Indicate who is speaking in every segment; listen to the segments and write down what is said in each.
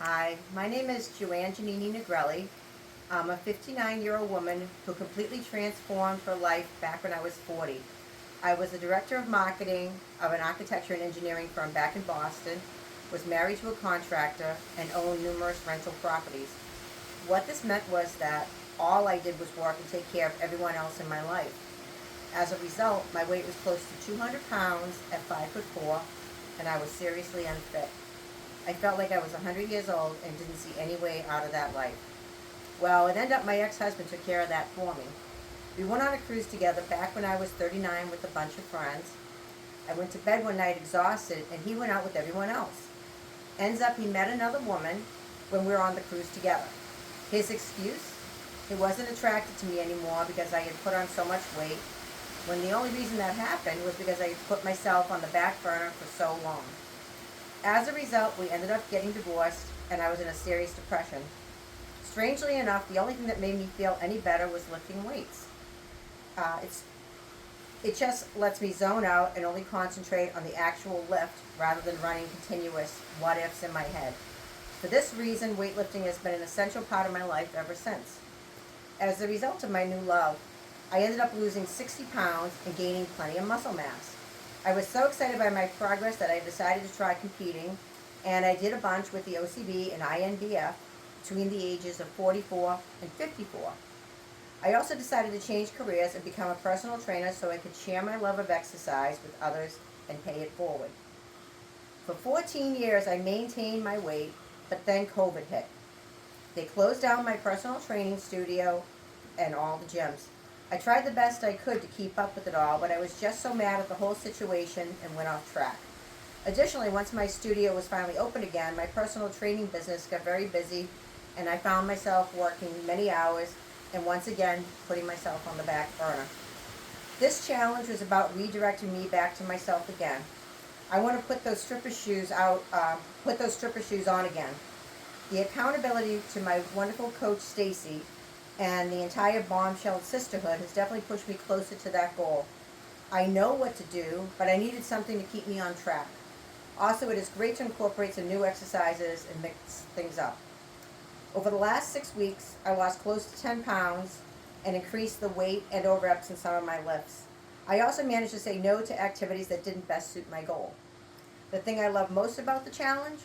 Speaker 1: Hi, my name is Joanne Giannini Negrelli. I'm a 59-year-old woman who completely transformed her life back when I was 40. I was the director of marketing of an architecture and engineering firm back in Boston, was married to a contractor, and owned numerous rental properties. What this meant was that all I did was work and take care of everyone else in my life. As a result, my weight was close to 200 pounds at 5'4", and I was seriously unfit. I felt like I was 100 years old and didn't see any way out of that life. Well, it ended up my ex-husband took care of that for me. We went on a cruise together back when I was 39 with a bunch of friends. I went to bed one night exhausted, and he went out with everyone else. Ends up he met another woman when we were on the cruise together. His excuse? He wasn't attracted to me anymore because I had put on so much weight, when the only reason that happened was because I had put myself on the back burner for so long. As a result, we ended up getting divorced, and I was in a serious depression. Strangely enough, the only thing that made me feel any better was lifting weights. Uh, it's, it just lets me zone out and only concentrate on the actual lift rather than running continuous what ifs in my head. For this reason, weightlifting has been an essential part of my life ever since. As a result of my new love, I ended up losing 60 pounds and gaining plenty of muscle mass. I was so excited by my progress that I decided to try competing, and I did a bunch with the OCB and INBF between the ages of 44 and 54. I also decided to change careers and become a personal trainer so I could share my love of exercise with others and pay it forward. For 14 years, I maintained my weight, but then COVID hit. They closed down my personal training studio and all the gyms. I tried the best I could to keep up with it all, but I was just so mad at the whole situation and went off track. Additionally, once my studio was finally open again, my personal training business got very busy, and I found myself working many hours and once again putting myself on the back burner. This challenge was about redirecting me back to myself again. I want to put those stripper shoes on again. The accountability to my wonderful coach Stacy and the entire Bombshell sisterhood has definitely pushed me closer to that goal. I know what to do, but I needed something to keep me on track. Also, it is great to incorporate some new exercises and mix things up. Over the last 6 weeks, I lost close to 10 pounds and increased the weight and or reps in some of my lifts. I also managed to say no to activities that didn't best suit my goal. The thing I love most about the challenge?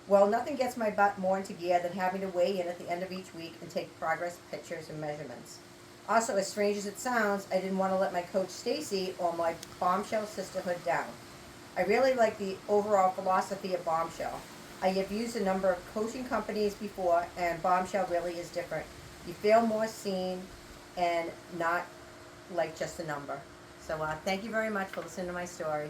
Speaker 1: Well, nothing gets my butt more into gear than having to weigh in at the end of each week and take progress pictures and measurements. Also, as strange as it sounds, I didn't want to let my coach Stacy or my Bombshell sisterhood down. I really like the overall philosophy of Bombshell. I have used a number of coaching companies before, and Bombshell really is different. You feel more seen and not like just a number. So thank you very much for listening to my story.